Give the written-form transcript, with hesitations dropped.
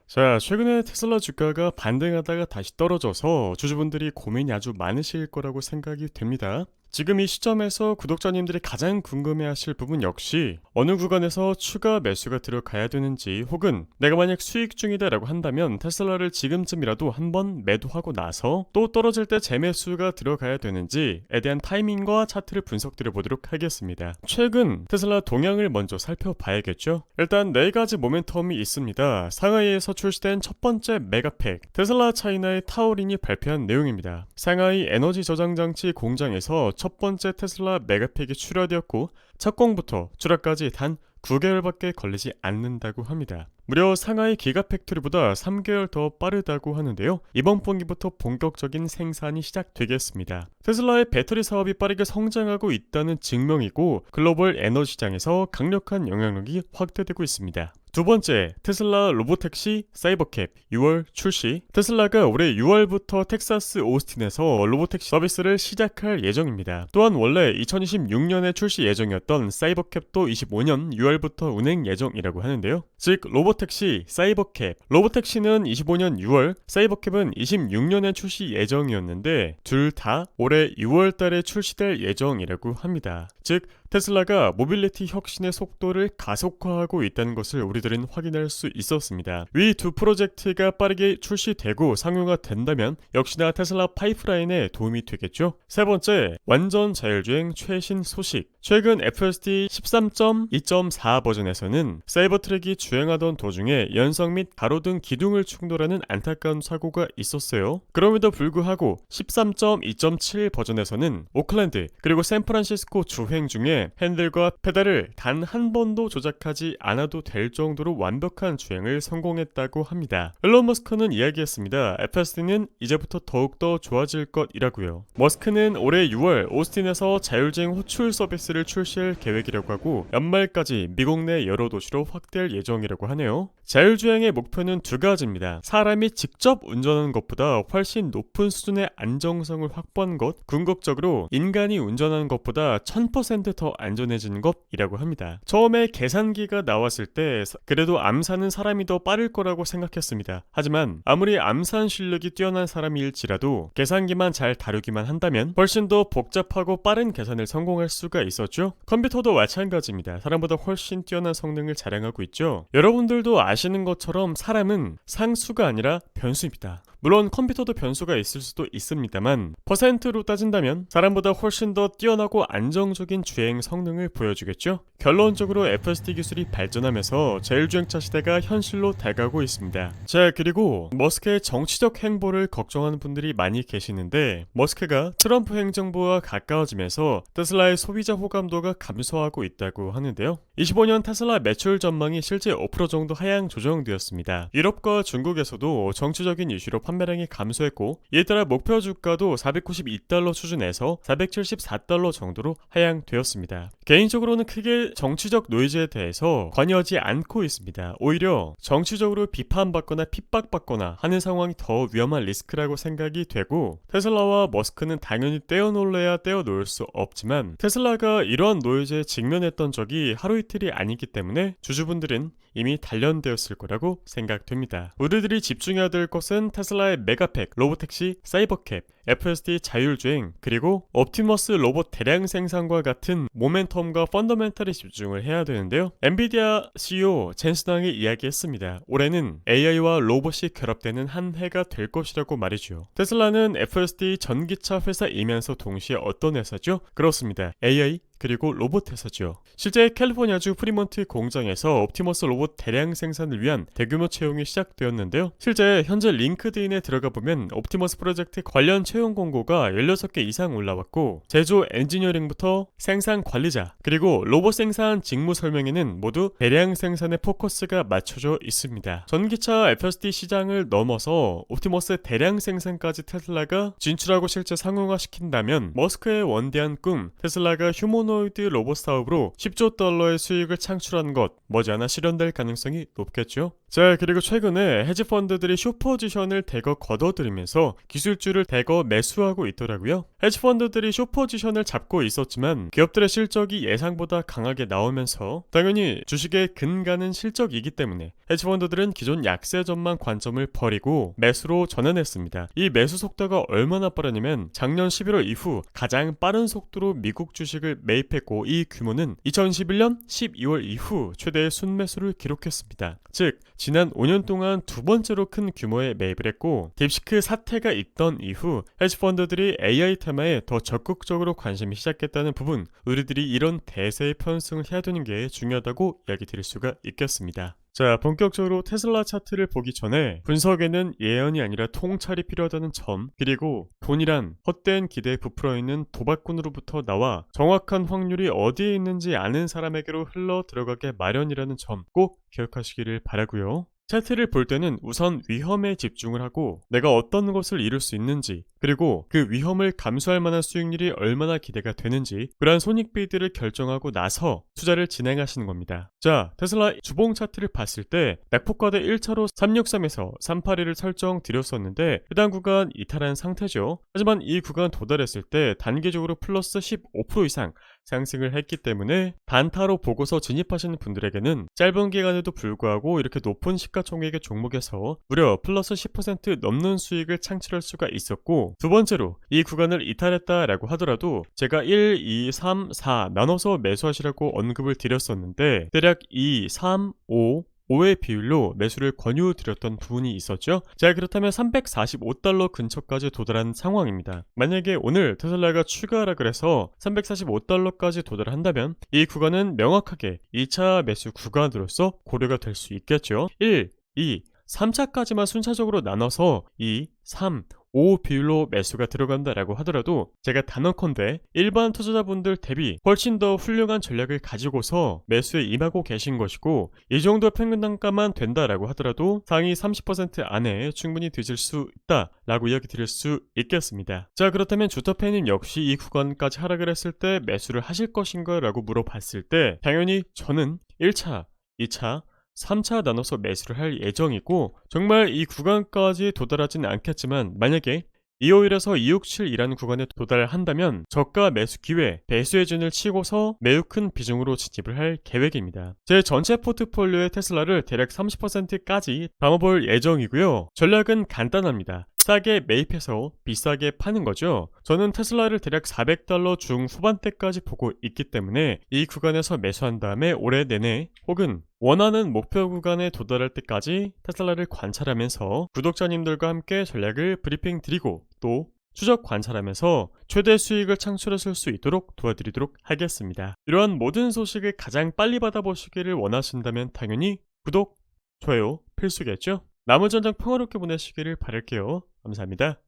자, 최근에 테슬라 주가가 반등하다가 다시 떨어져서 주주분들이 고민이 아주 많으실 거라고 생각이 됩니다. 지금 이 시점에서 구독자님들이 가장 궁금해하실 부분 역시 어느 구간에서 추가 매수가 들어가야 되는지, 혹은 내가 만약 수익 중이다라고 한다면 테슬라를 지금쯤이라도 한번 매도하고 나서 또 떨어질 때 재매수가 들어가야 되는지에 대한 타이밍과 차트를 분석드려 보도록 하겠습니다. 최근 테슬라 동향을 먼저 살펴봐야겠죠. 일단 네 가지 모멘텀이 있습니다. 상하이에서 출시된 첫 번째 메가팩, 테슬라 차이나의 타오린이 발표한 내용입니다. 상하이 에너지 저장 장치 공장에서 첫 번째 테슬라 메가팩이 출하되었고 착공부터 출하까지 단 9개월밖에 걸리지 않는다고 합니다. 무려 상하이 기가팩토리보다 3개월 더 빠르다고 하는데요. 이번 분기부터 본격적인 생산이 시작되겠습니다. 테슬라의 배터리 사업이 빠르게 성장하고 있다는 증명이고 글로벌 에너지 시장에서 강력한 영향력이 확대되고 있습니다. 두 번째, 테슬라 로보택시 사이버캡 6월 출시. 테슬라가 올해 6월부터 텍사스 오스틴에서 로보택시 서비스를 시작할 예정입니다. 또한 원래 2026년에 출시 예정이었던 사이버캡도 25년 6월부터 운행 예정이라고 하는데요. 즉 로보택시, 사이버캡, 로보택시는 25년 6월, 사이버캡은 26년에 출시 예정이었는데 둘 다 올해 6월 달에 출시될 예정이라고 합니다. 즉 테슬라가 모빌리티 혁신의 속도를 가속화하고 있다는 것을 우리들은 확인할 수 있었습니다. 위 두 프로젝트가 빠르게 출시되고 상용화 된다면 역시나 테슬라 파이프라인에 도움이 되겠죠. 세 번째, 완전 자율주행 최신 소식. 최근 FSD 13.2.4 버전에서는 사이버트랙이 주행하던 도중에 연석 및 가로등 기둥을 충돌하는 안타까운 사고가 있었어요. 그럼에도 불구하고 13.2.7 버전에서는 오클랜드 그리고 샌프란시스코 주행 중에 핸들과 페달을 단 한 번도 조작하지 않아도 될 정도로 완벽한 주행을 성공했다고 합니다. 일론 머스크는 이야기했습니다. FSD는 이제부터 더욱더 좋아질 것이라고요. 머스크는 올해 6월 오스틴에서 자율주행 호출 서비스를 출시할 계획이라고 하고 연말까지 미국 내 여러 도시로 확대할 예정이라고 하네요. 자율주행의 목표는 두 가지입니다. 사람이 직접 운전하는 것보다 훨씬 높은 수준의 안정성을 확보하는 것, 궁극적으로 인간이 운전하는 것보다 1000%더 안전해지는 것이라고 합니다. 처음에 계산기가 나왔을 때 그래도 암산은 사람이 더 빠를 거라고 생각했습니다. 하지만 아무리 암산 실력이 뛰어난 사람일지라도 계산기만 잘 다루기만 한다면 훨씬 더 복잡하고 빠른 계산을 성공할 수가 있었죠. 컴퓨터도 마찬가지입니다. 사람보다 훨씬 뛰어난 성능을 자랑하고 있죠. 여러분들도 아시는 것처럼 사람은 상수가 아니라 변수입니다. 물론 컴퓨터도 변수가 있을 수도 있습니다만 퍼센트로 따진다면 사람보다 훨씬 더 뛰어나고 안정적인 주행 성능을 보여주겠죠. 결론적으로 FSD 기술이 발전하면서 자율주행차 시대가 현실로 다가오고 있습니다. 자, 그리고 머스크의 정치적 행보를 걱정하는 분들이 많이 계시는데 머스크가 트럼프 행정부와 가까워지면서 테슬라의 소비자 호감도가 감소하고 있다고 하는데요. 25년 테슬라 매출 전망이 실제 5% 정도 하향 조정되었습니다. 유럽과 중국에서도 정치적인 이슈로 판매량이 감소했고 이에 따라 목표 주가도 492달러 수준에서 474달러 정도로 하향되었습니다. 개인적으로는 크게 정치적 노이즈에 대해서 관여하지 않고 있습니다. 오히려 정치적으로 비판받거나 핍박받거나 하는 상황이 더 위험한 리스크라고 생각이 되고 테슬라와 머스크는 당연히 떼어놓을래야 떼어놓을 수 없지만 테슬라가 이러한 노이즈에 직면했던 적이 하루 이틀이 아니기 때문에 주주분들은 이미 단련되었을 거라고 생각됩니다. 우리들이 집중해야 될 것은 테슬라의 메가팩, 로보택시, 사이버캡, FSD 자율주행, 그리고 옵티머스 로봇 대량 생산과 같은 모멘텀과 펀더멘털에 집중을 해야 되는데요. 엔비디아 CEO 젠슨 황이 이야기했습니다. 올해는 AI와 로봇이 결합되는 한 해가 될 것이라고 말이죠. 테슬라는 FSD 전기차 회사이면서 동시에 어떤 회사죠? 그렇습니다. AI 그리고 로봇 회사죠. 실제 캘리포니아주 프리몬트 공장에서 옵티머스 로봇 대량 생산을 위한 대규모 채용이 시작되었는데요. 실제 현재 링크드인에 들어가 보면 옵티머스 프로젝트 관련 채용 공고가 16개 이상 올라왔고 제조 엔지니어링부터 생산 관리자 그리고 로봇 생산 직무 설명에는 모두 대량 생산에 포커스가 맞춰져 있습니다. 전기차 FSD 시장을 넘어서 옵티머스 대량 생산까지 테슬라가 진출하고 실제 상용화시킨다면 머스크의 원대한 꿈, 테슬라가 휴머노 휴머노이드 로봇 사업으로 10조 달러의 수익을 창출한 것 머지않아 실현될 가능성이 높겠죠. 자, 그리고 최근에 헤지펀드들이 숏포지션을 대거 걷어들이면서 기술주를 대거 매수하고 있더라고요. 헤지펀드들이 숏포지션을 잡고 있었지만 기업들의 실적이 예상보다 강하게 나오면서 당연히 주식의 근간은 실적이기 때문에 헤지펀드들은 기존 약세 전망 관점을 버리고 매수로 전환했습니다. 이 매수 속도가 얼마나 빠르냐면 작년 11월 이후 가장 빠른 속도로 미국 주식을 매입했고 이 규모는 2011년 12월 이후 최대의 순매수를 기록했습니다. 즉 지난 5년 동안 두 번째로 큰 규모의 매입을 했고 딥시크 사태가 있던 이후 헤지펀드들이 AI 테마에 더 적극적으로 관심이 시작했다는 부분, 우리들이 이런 대세의 편승을 해야 되는 게 중요하다고 이야기 드릴 수가 있겠습니다. 자, 본격적으로 테슬라 차트를 보기 전에 분석에는 예언이 아니라 통찰이 필요하다는 점, 그리고 돈이란 헛된 기대에 부풀어 있는 도박꾼으로부터 나와 정확한 확률이 어디에 있는지 아는 사람에게로 흘러 들어가게 마련이라는 점 꼭 기억하시기를 바라고요. 차트를 볼 때는 우선 위험에 집중을 하고 내가 어떤 것을 이룰 수 있는지, 그리고 그 위험을 감수할 만한 수익률이 얼마나 기대가 되는지 그러한 손익비들을 결정하고 나서 투자를 진행하시는 겁니다. 자, 테슬라 주봉 차트를 봤을 때 낙폭과대 1차로 363에서 381을 설정 드렸었는데 해당 구간 이탈한 상태죠. 하지만 이 구간 도달했을 때 단기적으로 플러스 15% 이상 상승을 했기 때문에 단타로 보고서 진입하시는 분들에게는 짧은 기간에도 불구하고 이렇게 높은 시가총액의 종목에서 무려 플러스 10% 넘는 수익을 창출할 수가 있었고, 두 번째로 이 구간을 이탈했다라고 하더라도 제가 1, 2, 3, 4 나눠서 매수하시라고 언급을 드렸었는데 대략 2, 3, 5의 비율로 매수를 권유드렸던 부분이 있었죠. 자, 그렇다면 345달러 근처까지 도달한 상황입니다. 만약에 오늘 테슬라가 추가 하락을 해서 345달러까지 도달한다면 이 구간은 명확하게 2차 매수 구간으로서 고려가 될 수 있겠죠. 1, 2, 3차까지만 순차적으로 나눠서 2, 3, 5 비율로 매수가 들어간다라고 하더라도 제가 단언컨대 일반 투자자분들 대비 훨씬 더 훌륭한 전략을 가지고서 매수에 임하고 계신 것이고, 이 정도 평균 단가만 된다라고 하더라도 상위 30% 안에 충분히 드실 수 있다라고 이야기 드릴 수 있겠습니다. 자, 그렇다면 주터팬님 역시 이 구간까지 하락을 했을 때 매수를 하실 것인가 라고 물어봤을 때 당연히 저는 1차, 2차, 3차 나눠서 매수를 할 예정이고, 정말 이 구간까지 도달하진 않겠지만 만약에 251에서 267이라는 구간에 도달한다면 저가 매수 기회, 배수의 준을 치고서 매우 큰 비중으로 진입을 할 계획입니다. 제 전체 포트폴리오의 테슬라를 대략 30%까지 담아볼 예정이고요. 전략은 간단합니다. 싸게 매입해서 비싸게 파는 거죠. 저는 테슬라를 대략 400달러 중후반대까지 보고 있기 때문에 이 구간에서 매수한 다음에 올해 내내 혹은 원하는 목표 구간에 도달할 때까지 테슬라를 관찰하면서 구독자님들과 함께 전략을 브리핑 드리고 또 추적 관찰하면서 최대 수익을 창출하실 수 있도록 도와드리도록 하겠습니다. 이러한 모든 소식을 가장 빨리 받아보시기를 원하신다면 당연히 구독, 좋아요 필수겠죠? 남은 전장 평화롭게 보내시기를 바랄게요. 감사합니다.